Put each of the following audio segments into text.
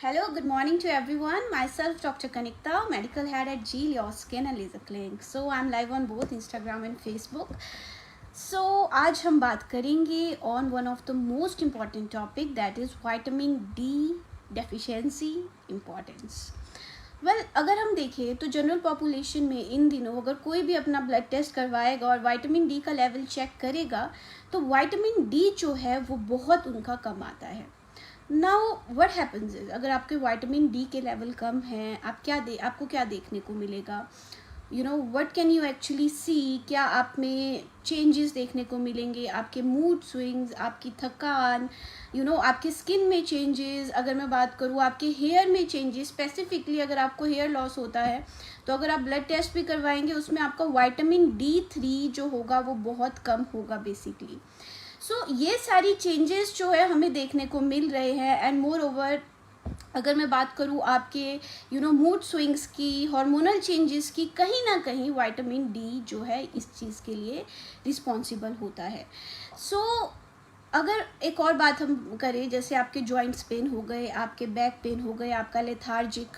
Hello, good morning to everyone. Myself, Dr. Kanikta, medical head at Geel Your Skin and Laser Clinic. So, I'm live on both Instagram and Facebook. So, आज हम बात करेंगे on one of the most important topic, that is vitamin D deficiency importance. अगर हम देखें तो general population में इन दिनों अगर कोई भी अपना ब्लड टेस्ट करवाएगा और विटामिन डी का लेवल चेक करेगा तो विटामिन डी जो है वो बहुत उनका कम आता है. नाउ व्हाट हैपन्स इज, अगर आपके विटामिन डी के लेवल कम हैं, आपको क्या देखने को मिलेगा, what can you actually see, क्या आप में चेंजेस देखने को मिलेंगे, आपके मूड स्विंग्स, आपकी थकान, आपके स्किन में चेंजेस. अगर मैं बात करूँ आपके हेयर में चेंजेस, स्पेसिफिकली अगर आपको हेयर लॉस होता है तो अगर आप ब्लड टेस्ट भी करवाएंगे उसमें आपका विटामिन D3 जो होगा वो बहुत कम होगा बेसिकली. ये सारी चेंजेस जो है हमें देखने को मिल रहे हैं. एंड मोर ओवर अगर मैं बात करूँ आपके मूड स्विंग्स की, हार्मोनल चेंजेस की, कहीं ना कहीं विटामिन डी जो है इस चीज़ के लिए रिस्पॉन्सिबल होता है. अगर एक और बात हम करें, जैसे आपके जॉइंट्स पेन हो गए, आपके बैक पेन हो गए, आपका लेथार्जिक,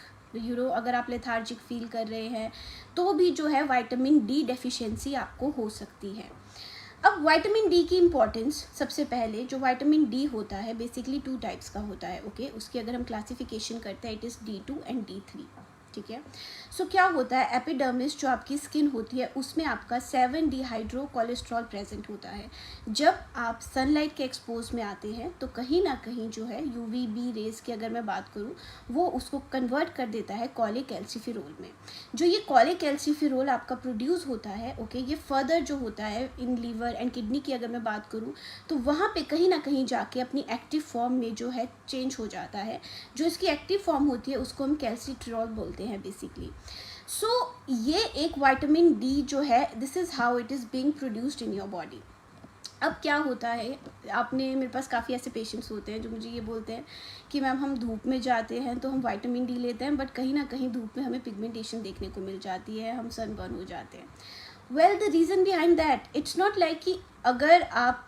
अगर आप लेथार्जिक फील कर रहे हैं तो भी जो है विटामिन डी डेफिशिएंसी आपको हो सकती है. अब विटामिन डी की इम्पॉर्टेंस, सबसे पहले जो विटामिन डी होता है बेसिकली 2 टाइप्स का होता है. ओके, उसकी अगर हम क्लासिफिकेशन करते हैं it is D2 and D3. ठीक है. क्या होता है, एपिडर्मिस जो आपकी स्किन होती है उसमें आपका 7 डिहाइड्रो कोलेस्ट्रॉल प्रेजेंट होता है. जब आप सनलाइट के एक्सपोज में आते हैं तो कहीं ना कहीं जो है UVB रेज की अगर मैं बात करूँ वो उसको कन्वर्ट कर देता है कॉलीकैल्सिफेरोल में. जो ये कॉलीकैल्सिफेरोल आपका प्रोड्यूस होता है, ओके, ये फर्दर जो होता है इन लीवर एंड किडनी की अगर मैं बात करूँ तो वहाँ पे कहीं ना कहीं जाके अपनी एक्टिव फॉर्म में जो है चेंज हो जाता है. जो इसकी एक्टिव फॉर्म होती है उसको हम कैल्सिट्रियोल बोलते हैं बेसिकली. ये एक विटामिन डी जो है, this is how it is being produced in your body. अब क्या होता है, मेरे पास काफ़ी ऐसे पेशेंट्स होते हैं जो मुझे ये बोलते हैं कि मैम हम धूप में जाते हैं तो हम विटामिन डी लेते हैं बट कहीं ना कहीं धूप में हमें पिगमेंटेशन देखने को मिल जाती है, हम सनबर्न हो जाते हैं. Well, the reason behind that, it's not like कि अगर आप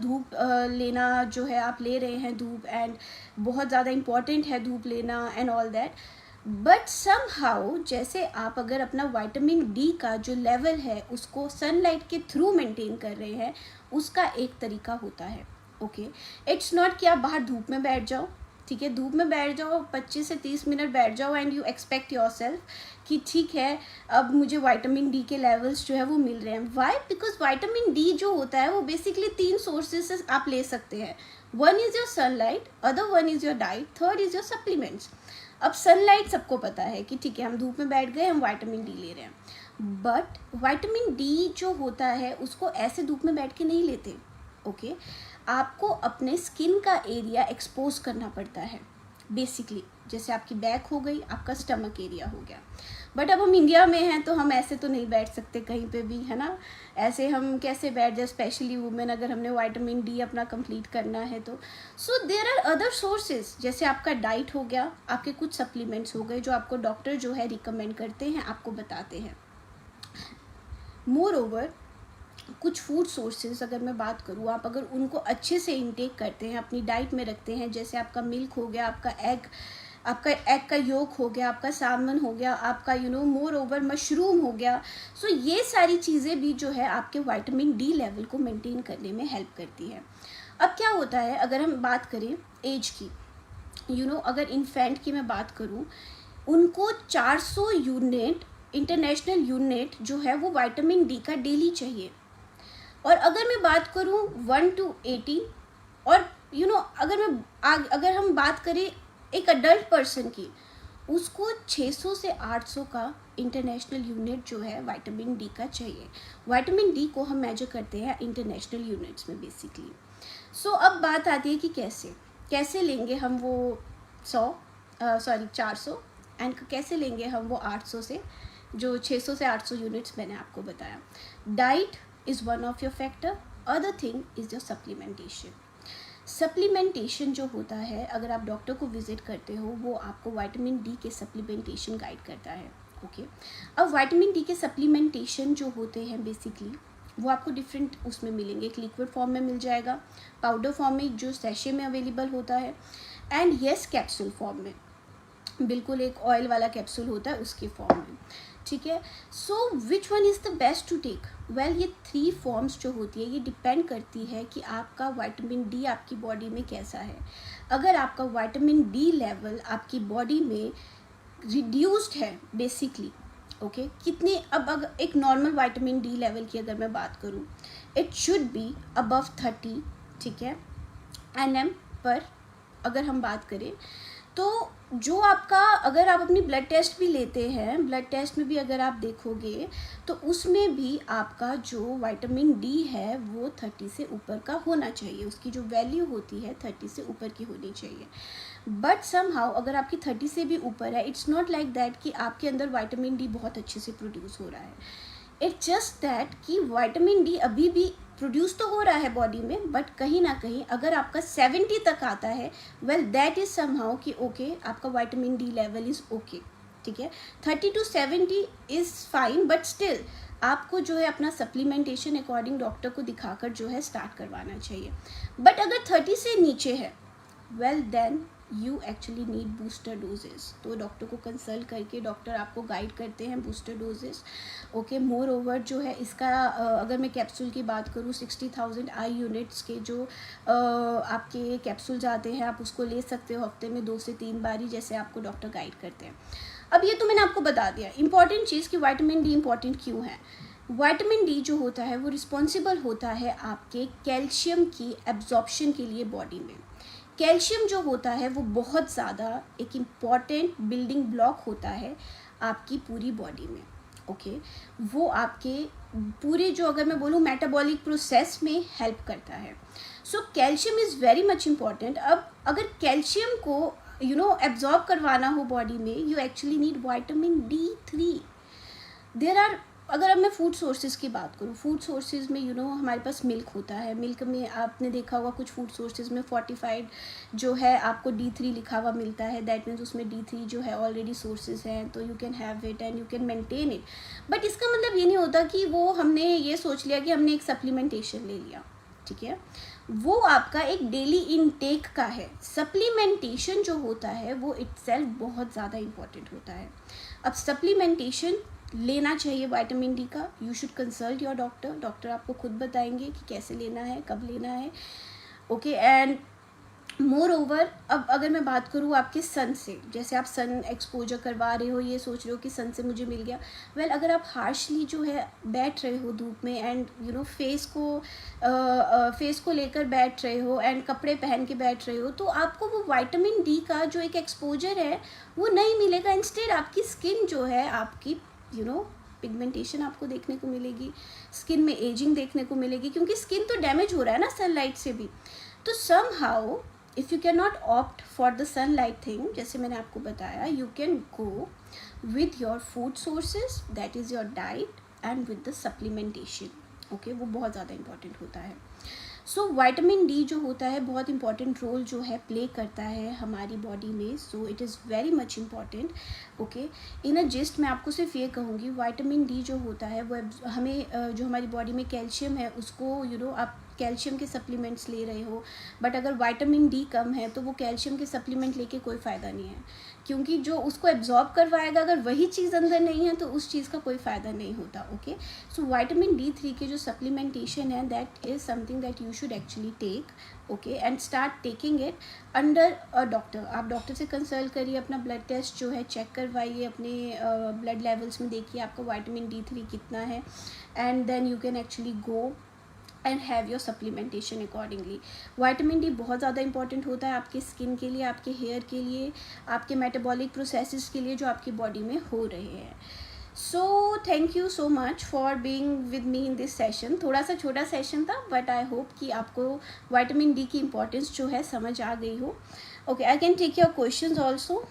धूप लेना जो है आप ले रहे हैं धूप एंड बहुत ज़्यादा इम्पॉर्टेंट है धूप लेना and all that, but somehow जैसे आप अगर अपना विटामिन डी का जो लेवल है उसको सनलाइट के थ्रू मेंटेन कर रहे हैं, उसका एक तरीका होता है. ओके, इट्स नॉट कि आप बाहर धूप में बैठ जाओ, ठीक है, धूप में बैठ जाओ 25 से 30 मिनट बैठ जाओ and you expect your self कि ठीक है अब मुझे विटामिन डी के लेवल्स जो है वो मिल रहे हैं. वाई? बिकॉज विटामिन डी जो होता है वो बेसिकली 3 सोर्सेज से आप ले सकते हैं. One is your sunlight, other one is your diet, third is your supplements. अब सनलाइट सबको पता है कि ठीक है हम धूप में बैठ गए, हम विटामिन डी ले रहे हैं, बट विटामिन डी जो होता है उसको ऐसे धूप में बैठ के नहीं लेते. ओके, आपको अपने स्किन का एरिया एक्सपोज करना पड़ता है बेसिकली. जैसे आपकी बैक हो गई, आपका स्टमक एरिया हो गया. बट अब हम इंडिया में हैं तो हम ऐसे तो नहीं बैठ सकते कहीं पे भी, है ना. ऐसे हम कैसे बैठ जाए, स्पेशली वुमेन, अगर हमने विटामिन डी अपना कंप्लीट करना है तो. देयर आर अदर सोर्सेज, जैसे आपका डाइट हो गया, आपके कुछ सप्लीमेंट्स हो गए जो आपको डॉक्टर जो है रिकमेंड करते हैं, आपको बताते हैं. मोर ओवर कुछ फूड सोर्सेज अगर मैं बात करूँ, आप अगर उनको अच्छे से इंटेक करते हैं, अपनी डाइट में रखते हैं, जैसे आपका मिल्क हो गया, आपका एग का योक हो गया, आपका सालमन हो गया, आपका मोर ओवर मशरूम हो गया. ये सारी चीज़ें भी जो है आपके विटामिन डी लेवल को मेंटेन करने में हेल्प करती है. अब क्या होता है, अगर हम बात करें एज की, अगर इन्फेंट की मैं बात करूँ, उनको 400 यूनिट इंटरनेशनल यूनिट जो है वो विटामिन डी का डेली चाहिए. और अगर मैं बात करूँ 1 to 18, और अगर हम बात करें एक अडल्ट पर्सन की, उसको 600 से 800 का इंटरनेशनल यूनिट जो है विटामिन डी का चाहिए. विटामिन डी को हम मेजर करते हैं इंटरनेशनल यूनिट्स में बेसिकली. अब बात आती है कि कैसे लेंगे हम वो 400 एंड कैसे लेंगे हम वो 800 से, जो 600 से 800 यूनिट्स मैंने आपको बताया. Diet is one of your factor, other thing is your supplementation. Supplementation जो होता है, अगर आप डॉक्टर को विजिट करते हो वो आपको विटामिन डी के सप्लीमेंटेशन गाइड करता है. ओके, अब विटामिन डी के सप्लीमेंटेशन जो होते हैं बेसिकली वो आपको डिफरेंट उसमें मिलेंगे. एक लिक्विड फॉर्म में मिल जाएगा, पाउडर फॉर्म में जो सैशे में अवेलेबल होता है, एंड येस कैप्सूल फॉर्म में, बिल्कुल एक ऑयल वाला कैप्सूल होता है उसके फॉर्म में, ठीक है। So which one is the best to take? Well, ये 3 फॉर्म्स जो होती है ये डिपेंड करती है कि आपका विटामिन डी आपकी बॉडी में कैसा है। अगर आपका विटामिन डी लेवल आपकी बॉडी में रिड्यूस्ड है बेसिकली, ओके, कितने, अब अगर एक नॉर्मल विटामिन डी लेवल की अगर मैं बात करूँ, इट शुड बी अबव 30, ठीक है, NM पर अगर हम बात करें तो जो आपका, अगर आप अपनी ब्लड टेस्ट भी लेते हैं, ब्लड टेस्ट में भी अगर आप देखोगे तो उसमें भी आपका जो विटामिन डी है वो 30 से ऊपर का होना चाहिए, उसकी जो वैल्यू होती है 30 से ऊपर की होनी चाहिए। बट समहाउ अगर आपकी 30 से भी ऊपर है, इट्स नॉट लाइक दैट कि आपके अंदर विटामिन डी बहुत अच्छे से प्रोड्यूस हो रहा है। इट्स जस्ट दैट कि विटामिन डी अभी भी प्रोड्यूस तो हो रहा है बॉडी में, बट कहीं ना कहीं अगर आपका 70 तक आता है, वेल दैट इज समहाउ कि ओके, आपका vitamin D level is okay, ठीक है। 30 to 70 is fine, but still आपको जो है अपना सप्लीमेंटेशन अकॉर्डिंग डॉक्टर को दिखाकर जो है स्टार्ट करवाना चाहिए। बट अगर 30 से नीचे है, well then you actually need booster doses, तो डॉक्टर को कंसल्ट करके डॉक्टर आपको गाइड करते हैं booster doses, okay. Moreover जो है इसका अगर मैं कैप्सूल की बात करूँ, 60,000 आई यूनिट्स के जो आपके कैप्सूल आते हैं, आप उसको ले सकते हो हफ्ते में 2 से 3 बारी, जैसे आपको डॉक्टर गाइड करते हैं। अब ये तो मैंने आपको बता दिया इंपॉर्टेंट चीज़ कि विटामिन डी इंपॉर्टेंट क्यों है। विटामिन डी जो होता है वो रिस्पॉन्सिबल होता है आपके कैल्शियम की एब्जॉर्प्शन के लिए बॉडी में। कैल्शियम जो होता है वो बहुत ज़्यादा एक इम्पॉर्टेंट बिल्डिंग ब्लॉक होता है आपकी पूरी बॉडी में, ओके। वो आपके पूरे जो, अगर मैं बोलूँ, मेटाबॉलिक प्रोसेस में हेल्प करता है। So calcium is very much important. अब अगर कैल्शियम को एब्जॉर्ब करवाना हो बॉडी में, you actually need vitamin D3। There are, अगर अब मैं फूड सोर्सेज की बात करूँ, फूड सोर्सेज में हमारे पास मिल्क होता है। मिल्क में आपने देखा होगा कुछ फूड सोर्सेज में फोर्टिफाइड जो है आपको D3 लिखा हुआ मिलता है, दैट मीन्स उसमें D3 जो है ऑलरेडी सोर्सेज हैं, तो you can have it and you can maintain it. But इसका मतलब ये नहीं होता कि वो हमने ये सोच लिया कि हमने एक सप्लीमेंटेशन ले लिया, ठीक है। वो आपका एक डेली इनटेक का है। सप्लीमेंटेशन जो होता है वो इटसेल्फ बहुत ज़्यादा इम्पॉर्टेंट होता है। अब सप्लीमेंटेशन लेना चाहिए विटामिन डी का, you should consult your doctor. Doctor आपको खुद बताएंगे कि कैसे लेना है, कब लेना है, ओके। एंड मोर ओवर, अब अगर मैं बात करूँ आपके सन से, जैसे आप सन एक्सपोजर करवा रहे हो, ये सोच रहे हो कि सन से मुझे मिल गया, वेल अगर आप हार्शली जो है बैठ रहे हो धूप में एंड फेस को लेकर बैठ रहे हो एंड कपड़े पहन के बैठ रहे हो, तो आपको वो विटामिन डी का जो एक एक्सपोजर है वो नहीं मिलेगा। इंस्टेड आपकी स्किन जो है, आपकी पिगमेंटेशन आपको देखने को मिलेगी, स्किन में एजिंग देखने को मिलेगी, क्योंकि स्किन तो डैमेज हो रहा है ना सनलाइट से भी। तो somehow if you can not opt for the sunlight thing, जैसे मैंने आपको बताया, you can go with your food sources, that is your diet, and with the supplementation, okay. वो बहुत ज़्यादा इंपॉर्टेंट होता है। सो विटामिन डी जो होता है बहुत इंपॉर्टेंट रोल जो है प्ले करता है हमारी बॉडी में, so it is very much important, okay. In a gist मैं आपको सिर्फ ये कहूँगी, विटामिन डी जो होता है वो हमें जो हमारी बॉडी में कैल्शियम है उसको आप कैल्शियम के सप्लीमेंट्स ले रहे हो, बट अगर विटामिन डी कम है तो वो कैल्शियम के सप्लीमेंट लेके कोई फ़ायदा नहीं है, क्योंकि जो उसको एब्जॉर्ब करवाएगा, अगर वही चीज़ अंदर नहीं है तो उस चीज़ का कोई फ़ायदा नहीं होता, ओके। सो विटामिन D3 के जो सप्लीमेंटेशन है, that is something that you should actually take, okay, and start taking it under a doctor. आप डॉक्टर से कंसल्ट करिए, अपना ब्लड टेस्ट जो है चेक करवाइए, अपने ब्लड लेवल्स में देखिए आपका विटामिन D3 कितना है, and then you can actually go and have your supplementation accordingly. Vitamin D बहुत ज़्यादा इंपॉर्टेंट होता है आपके स्किन के लिए, आपके हेयर के लिए, आपके मेटाबॉलिक प्रोसेसेस के लिए जो आपकी बॉडी में हो रहे हैं। So thank you so much for being with me in this session. थोड़ा सा छोटा सेशन था, बट आई होप कि आपको विटामिन डी की इम्पोर्टेंस जो है समझ आ गई हो, okay. I can take your questions also,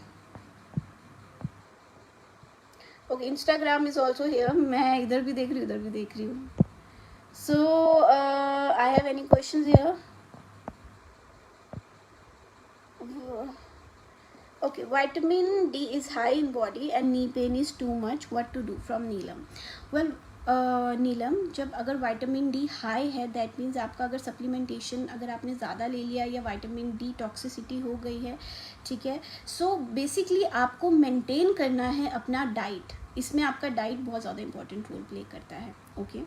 okay. Instagram is also here, मैं इधर भी देख रही हूँ, उधर भी देख रही हूँ। So, I have any questions here? Okay, vitamin D is high in body and knee pain is too much. What to do from Neelam? Well, नीलम, जब अगर विटामिन डी हाई है दैट मीन्स आपका अगर सप्लीमेंटेशन अगर आपने ज़्यादा ले लिया या विटामिन डी टॉक्सिसिटी हो गई है, ठीक है। सो बेसिकली आपको मेंटेन करना है अपना डाइट, इसमें आपका डाइट बहुत ज़्यादा इंपॉर्टेंट रोल प्ले करता है। Okay,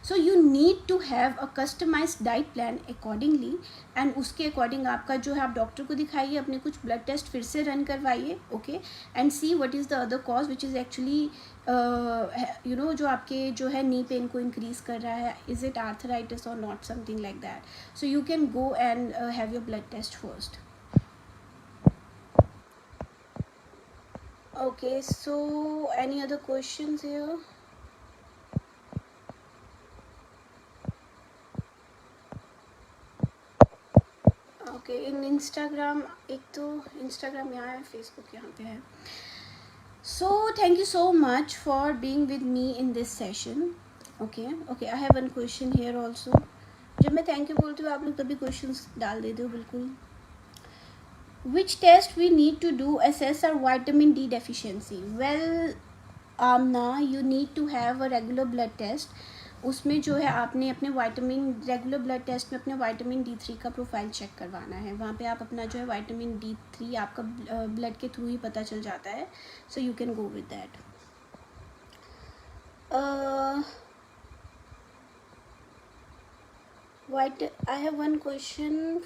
so you need to have a customised diet plan accordingly, and उसके अकॉर्डिंग आपका जो है आप डॉक्टर को दिखाइए, अपने कुछ ब्लड टेस्ट फिर से रन करवाइए, okay, and see what is the other cause which is actually you know जो आपके जो है नी पेन को इंक्रीज़ कर रहा है, is it arthritis or not something like that. So you can go and have your blood test first. Okay, so any other questions here? Okay, in Instagram, एक तो Instagram यहाँ है, Facebook यहाँ पे है. So thank you so much for being with me in this session. Okay, I have one question here also. जब मैं thank you बोलती हूँ आप लोग तभी questions डाल देते हो बिल्कुल. Which test we need to do assess our vitamin D deficiency? Well, Amna, you need to have a regular blood test. उसमें जो है आपने अपने विटामिन रेगुलर ब्लड टेस्ट में अपने विटामिन D3 का प्रोफाइल चेक करवाना है। वहाँ पे आप अपना जो है विटामिन D3 आपका ब्लड के थ्रू ही पता चल जाता है। So you can go with that. I have one question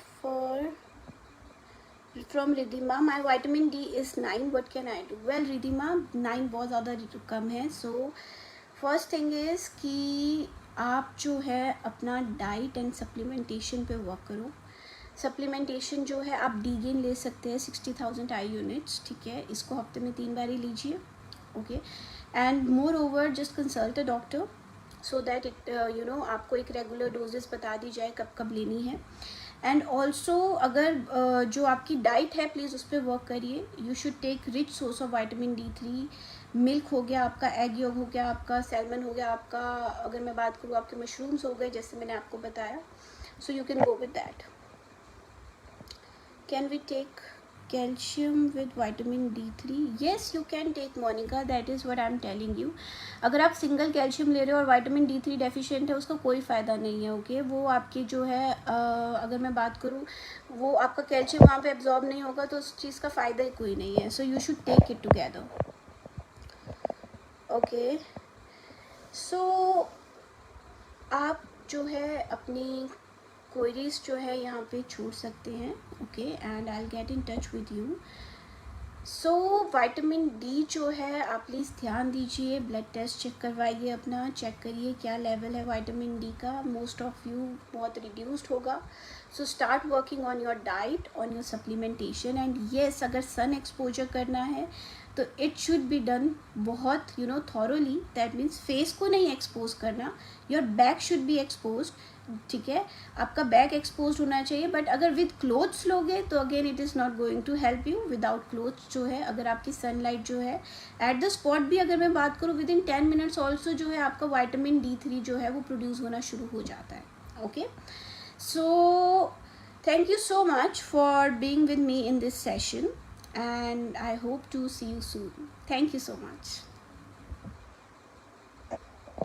from Ridhima. My vitamin D is 9. What can I do? Well, Ridhima, 9 बहुत ज़्यादा कम है. So फर्स्ट थिंग इज़ कि आप जो है अपना डाइट एंड सप्लीमेंटेशन पे वर्क करो. सप्लीमेंटेशन जो है आप डी गेन ले सकते हैं 60,000 आई यूनिट्स, ठीक है. इसको हफ्ते में 3 बार ही लीजिए, okay. And more over just consult a doctor so that it you know आपको एक रेगुलर डोजेस बता दी जाए कब कब लेनी है. एंड ऑल्सो अगर जो आपकी डाइट है प्लीज़ उस पर वर्क करिए. You should take rich source of vitamin D3. Milk हो गया आपका, एग योग हो गया आपका, सैल्मन हो गया आपका, अगर मैं बात करूँ आपके मशरूम्स हो गए जैसे मैंने आपको बताया. So you can go with that. Can we take calcium with vitamin D3? Yes you can take Monika, that is what I am telling you. अगर आप सिंगल कैल्शियम ले रहे हो और विटामिन D3 डेफिशिएंट है उसका कोई फ़ायदा नहीं है, ओके. वो आपकी जो है अगर मैं बात करूँ वो आपका कैल्शियम वहाँ पे एब्जॉर्ब नहीं होगा तो उस चीज़ का फ़ायदा ही कोई नहीं है. So you should take it together, okay. So आप जो है अपनी क्वेरीज जो है यहाँ पे छोड़ सकते हैं, okay, and I will get in touch with you. So vitamin D जो है आप प्लीज़ ध्यान दीजिए, ब्लड टेस्ट चेक करवाइए अपना, चेक करिए क्या लेवल है विटामिन डी का. मोस्ट ऑफ यू बहुत रिड्यूस्ड होगा. So start working on your diet, on your supplementation. And yes अगर सन एक्सपोजर करना है तो इट शुड बी डन बहुत you know thoroughly. That means face को नहीं एक्सपोज करना, your back should be expose, ठीक है. आपका बैक एक्सपोज होना चाहिए. बट अगर विद क्लोथ्स लोगे तो again it is not going to help you. Without clothes जो है अगर आपकी सनलाइट जो है एट द स्पॉट भी अगर मैं बात करूँ विद इन 10 मिनट्स ऑल्सो जो है आपका विटामिन D3 जो है वो प्रोड्यूस होना शुरू हो जाता है, okay. So thank you so much for being with me in this session and I hope to see you soon. Thank you so much.